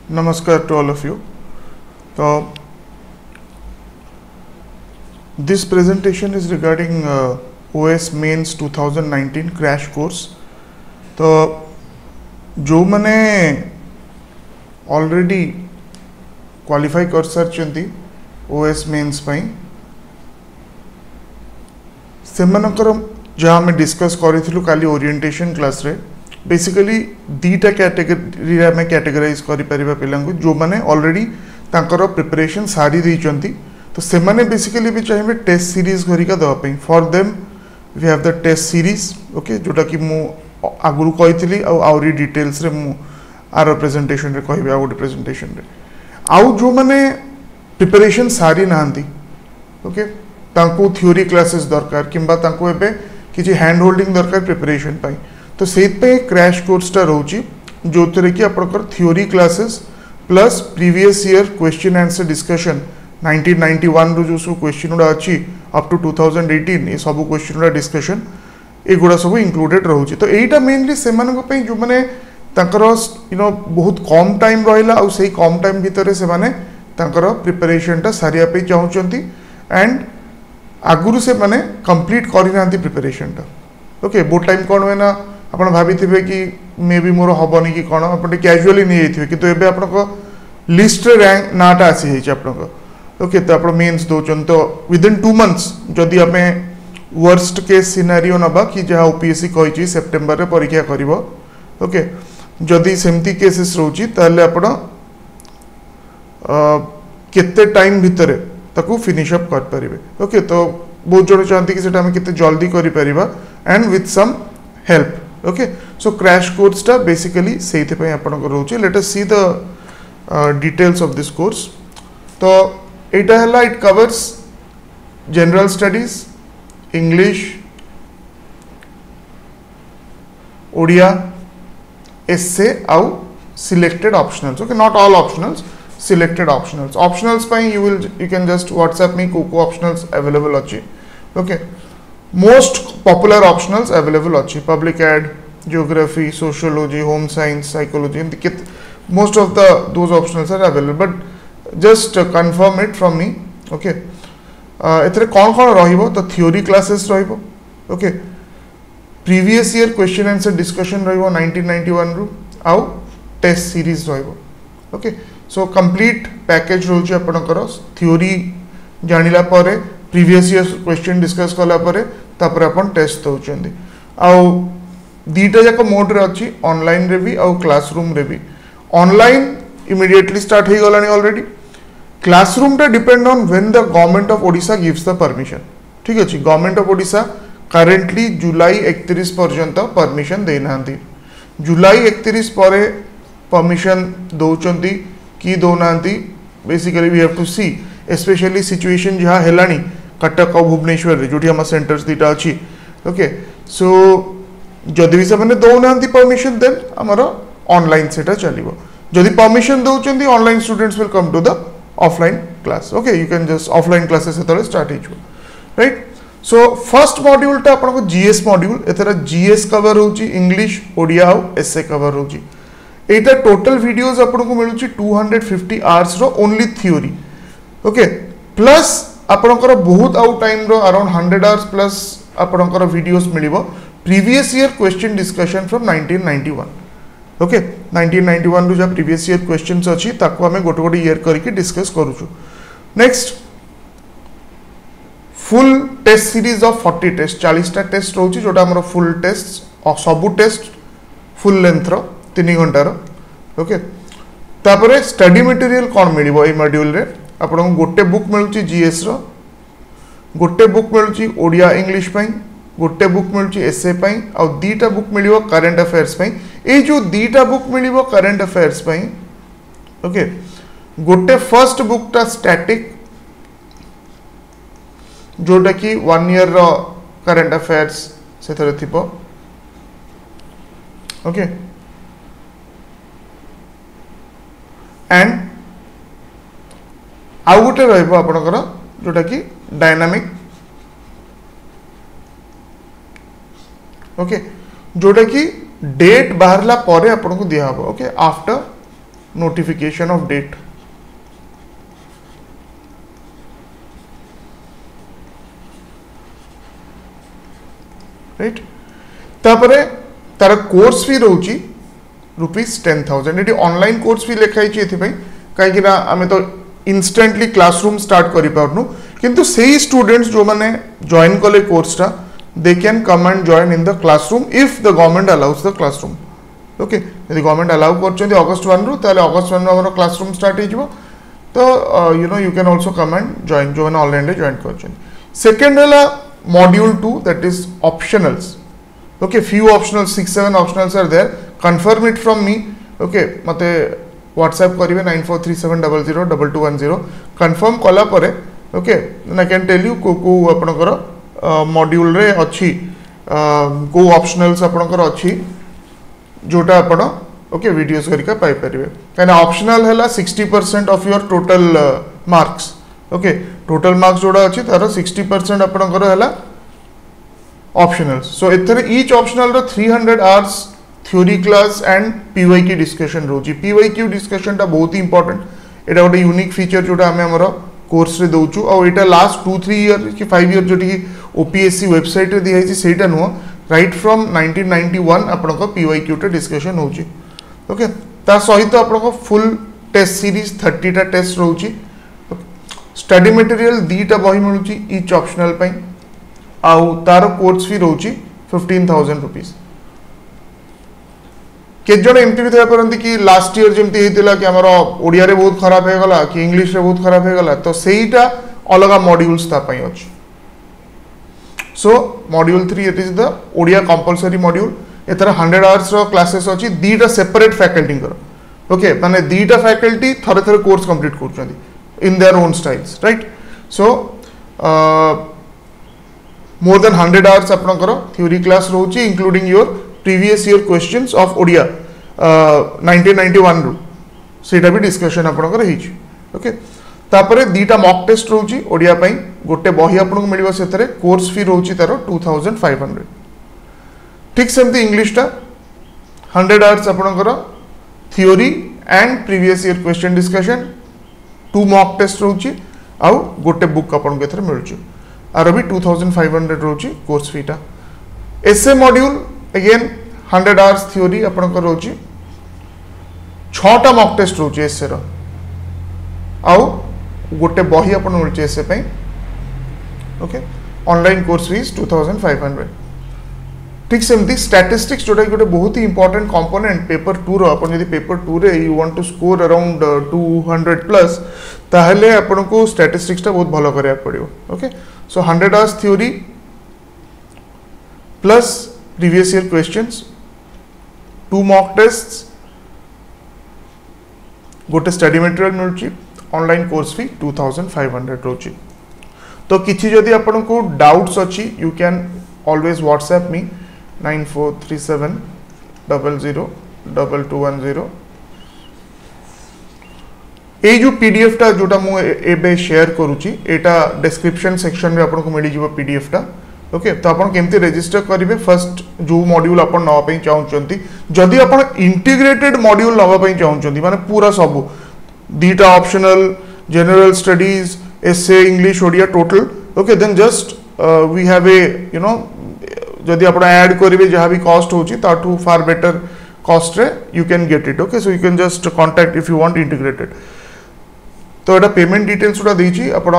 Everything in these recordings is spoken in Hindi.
Namaskar to all of you. So, this presentation is regarding OS Mains 2019 crash course. तो जो मैंने ऑलरेडी क्वालिफाई कर सारी OS Mains पाई सेमानकर जहाँ आम डिस्कस करूँ काली ओरिएंटेशन क्लास रे बेसिकली दीटा कैटेगरी आम कैटेगराइज कर पिला जो मैंने ऑलरेडी तांकर प्रिपरेशन सारी देइचंती तो से माने बेसिकली भी चाहिए टेस्ट सीरीज घरिका देवाई for them we have the test series okay जोटा कि मु आगुरु कही आउरी डिटेल्स रे मु आर प्रेजेंटेशन रे कहबी आ गोटे प्रेजेंटेशन रे आउ जो माने प्रिपरेशन सारी नांती ओके तांको थ्योरी क्लासेस दरकार किंबा तांको एबे किछि हैंड होल्डिंग दरकार प्रिपरेशन पाई तो सेइतपे क्रैश कोर्सटा रहउची जोतरे कि आपनकर theory classes plus previous year question answer discussion 1991 रो जो सब क्वेश्चन गुड़ा अच्छी अप टू 2018 ये सब क्वेश्चन गुड़ा डिस्कशन एगुड़ा सब इंक्लूडेड रहउची तो एटा मेनली से मानको पई जो माने तांकर यू नो बहुत कम टाइम रहिला आ सेही कम टाइम भीतर से माने तांकर प्रिपरेशन टा सारिया पे चाहउचंती एंड आगुरु से माने कंप्लीट करि नांती प्रिपरेशन टा ओके बहुत टाइम कोन होना आपण भाभी थिबे कि मे बी मोर हबनी कि कोन आपण कैजुअली नहीं आइथिबे किंतु एबे आपनको लिस्ट रे रैंक नाटा आसी हेछि आपनको ओके तो आपण मेंस दोचन तो विद इन 2 मंथ्स जदी आमे वर्स्ट केस सिनेरियो नबा कि जहा ओपीएससी कहिछि सितंबर रे परीक्षा करिवो ओके जदी सेमती केसेस रहउछि ताले आपण केते टाइम भितरे ताकू फिनिश अप कर परिबे ओके तो बहुत जण चाहती कि सेटा हम केते जल्दी करि परिबा and with some help okay so crash course ta basically seithe pai apan ko roche let us see the details of this course to eta hela it covers general studies English Odia essay au selected optionals okay not all optionals selected optionals pai you can just WhatsApp me coco optionals available achi okay most popular optionals available achi public ad geography sociology home science psychology most of those optionals are available but just confirm it from me okay एथरे कौन कौन रहिबो तो theory classes रहिबो okay previous year question answer discussion रहिबो 1991 रु आउ test series रहिबो okay so complete package रहउची आपनकर theory जानिला परे प्रीवियस ईयर क्वेश्चन डिस्कस कला परे तापर अपन टेस्ट दउचंदी आउ दीटा जाक मोड रे अछि ऑनलाइन रे भी आउ क्लासरूम रे भी ऑनलाइन इमीडिएटली स्टार्ट हे गलानी ऑलरेडी क्लासरूम टा depend on when the government of Odisha gives the permission ठीक अछि गवर्नमेंट ऑफ ओडिशा करेंटली जुलाई 31 पर्यंत परमिशन देनांती जुलाई 31 परे परमिशन दउचंदी की दोनांती basically we have to see specially situation जहाँ हेलानी कटक और भुवनेश्वर जो आम सेंटर्स दीटा अच्छी ओके सो जदि भी से दौना परमिशन देन आमर ऑनलाइन सेटा चलो जदि परमिशन दौरान online students will come to the offline class okay you can just offline classes से स्टार्ट हो राइट सो फर्स्ट मॉड्यूल टा आपको जीएस मॉड्यूल एथरा जीएस कवर होची इंग्लिश ओडिया और एसए कवर होची एटा टोटल वीडियोस आपको मिलुची 250 आवर्स रो ओनली थ्योरी ओके प्लस आपनकर बहुत आउट टाइम रो अराउंड 100 आवर्स प्लस आपनकर वीडियोस मिलिबो previous year question discussion from 1991 okay 1991 रो जो प्रीवियस ईयर क्वेश्चंस अछि ताको हमें गोटे गोटे ईयर करके डिस्कस करूछु next full test series of 40 test 40 टा टेस्ट रहउची जोटा हमर फुल टेस्ट और सबु टेस्ट फुल लेंथ रो 3 घंटा रो ओके तापरे स्टडी मटेरियल कोन मिलिबो ए मॉड्यूल रे आपको गोटे बुक मिलूँ जीएस रो गोटे बुक मिलूँ ओडिया इंग्लिश पाई गोटे बुक मिलूँ एसए पाई और दीटा बुक मिलिबो करंट अफेयर्स पाई ए जो दीटा बुक मिलिबो करंट अफेयर्स पाई ओके गोटे फर्स्ट बुक टा स्टैटिक जोटा कि 1 ईयर रो करंट अफेयर्स से थरे थिबो ओके एंड आउ गोटे रहिबो आपनकर जोटा कि डायनामिक ओके जोटा कि डेट बाहरला परे आपनको दिया हबो okay after notification of date. Right? तापरे तार कोर्स फी रोची ₹10,000 ये ऑनलाइन कोर्स फी लिखाई कहीं आम तो इंस्टेंटली क्लासरूम स्टार्ट करि पारनु किंतु सेही स्टूडेंट्स जो माने जॉइन कले कोर्सटा they can come and join in the classroom if the government allows the classroom. Okay यदि गवर्नमेंट अलाउ करछन्ती अगस्त 1 रु ताले अगस्त 1 रु हमर क्लासरूम स्टार्ट हे जिवो तो you can also come and join जो माने ऑनलाइन रे जॉइन करछन्ती. सेकंड हला module 2 that is optionals. Okay, few optionals 6-7 optionals are there. Confirm it from me. Okay, मते WhatsApp करिवे 9437002210. Confirm कला परे okay then I can tell you को आपनकर मॉड्यूल रे अछि को optionals आपनकर अछि जोटा आपण ओके वीडियोस करिका पाई परिवे काना ऑप्शनल हला 60% of your total marks. Okay total marks जोड़ा अछि तार 60% आपनकर हला optionals. So एथरे each optional row 300 hours theory class and PYQ discussion रोची. PYQ discussion टा बहुत ही important एटा गोटे यूनिक फीचर जोटा हमें हमरो कोर्स रे दोचु और एटा लास्ट 2-3 इयर कि 5 इयर जोटी OPSC वेबसाइट रे दिया है सेटा नुह राइट फ्रॉम 1991 आपनको PYQ टा डिस्कशन होची. ओके ता सहित आपनको फुल टेस्ट सीरीज 30 टा टेस्ट रोची. स्टडी मटेरियल दीटा बही मिलुची ईच ऑप्शनल पई आउ तार कोर्स फी रोची 15,000 रुपीस. के जण एमती भी था परंतु कि लास्ट ईयर जेमती हेतिला कि हमर ओडिया रे बहुत खराब हे गला कि इंग्लिश रे बहुत खराब हे गला तो सेहीटा अलगा मॉड्यूल्स ता पई अछि. So module 3 it is the Odia compulsory module. एतर 100 आवर्स रो क्लासेस अछि दीटा सेपरेट फैकल्टी कर. ओके माने दीटा फैकल्टी थरे थरे कोर्स कंप्लीट करछन्ती in their own styles right. So more than 100 hours आपनकर theory class रोची including your previous year questions of Odia 1991 रू सेटा भी डिस्कशन आपनकर हिची. ओके तापरे दीटा मॉक टेस्ट रोची ओडिया पई गोटे बही आपनको मिलिबो सेतरे कोर्स फी रोची तारो 2500. ठीक सेमती इंग्लिश टा 100 hours आपनकर theory and previous year question discussion 2 mock test रोची आउ गोटे बुक आपनको एथरे मिलुची आर भी 2500 रोची कोर्स फीटा. Essay module again 100 hours theory आपनकर रोची 6टा मॉक टेस्ट रोची एसए रो आउ गोटे बही आपन मिलची एसए पई. Okay online course fees 2500. ठीक सेमती स्टैटिस्टिक्स जोटा गोटे बहुत ही इंपोर्टेंट कंपोनेंट पेपर 2 रो अपन यदि पेपर 2 रे you want to score around 200 plus ताहले आपन को स्टैटिस्टिक्स ता बहुत भलो करिया पड़ियो. Okay so 100 hours theory plus previous year questions 2 mock tests गोटे स्टडी मटेरियल मिलची ऑनलाइन कोर्स फी 2500 रोची. तो किछि जदि आपन को डाउट्स अछि you can always WhatsApp me 9437002210. ए जो पीडीएफ टा जोटा मु एबे शेयर करूची एटा डिस्क्रिप्शन सेक्शन में आपन को मिली जीवो पीडीएफ टा. ओके तो आपन केमती रजिस्टर करिवे फर्स्ट जो मॉड्यूल आपन नवा पई चाहउचंती जदि आपन इंटीग्रेटेड मॉड्यूल नवा पई चाहउचंती माने पूरा सब दीटा optional general studies essay English Odia total. Okay then just we have a you know जदि आपन ऐड करिवे जहां भी कॉस्ट होची ताटू फार बेटर कॉस्ट रे you can get it. Okay so you can just contact if you want integrated. तो एटा पेमेंट डिटेल्स उडा देछि आपण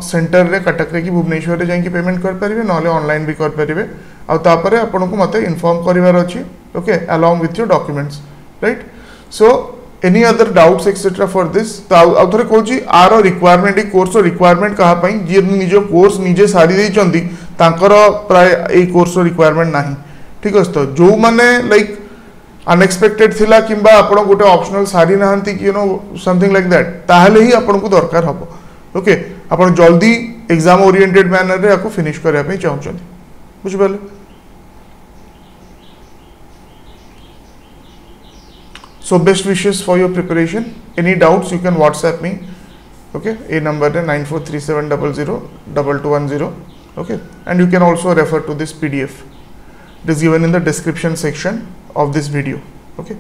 सेंटर रे कटक रे कि भुवनेश्वर रे जाई कि पेमेंट कर परिवे नले ऑनलाइन भी कर परिवे आ तापरे आपण को मते इन्फॉर्म करिवार अछि. Okay along with your documents right. So any other doubts etcetera for this तो आउथरे कहूची आर रिक्वायरमेंट ई कोर्स रिक्वायरमेंट कहा पई जे निजो कोर्स निजे सारी देई चंदी तांकर प्राय ए कोर्स रिक्वायरमेंट नाही. ठीक अछि तो जो माने लाइक अनएक्सपेक्टेड थिला किंबा आपण गोटे ऑप्शनल सारी नाहंती कि you know something like that ताहले ही आपण को दरकार हबो. ओके आपण जल्दी एग्जाम ओरिएंटेड मैनर रे आको फिनिश करिया पे चाहउछन बुझबले. So best wishes for your preparation. Any doubts you can WhatsApp me. Okay, a number 9437002210. Okay, and you can also refer to this PDF. It is given in the description section of this video. Okay,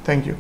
thank you.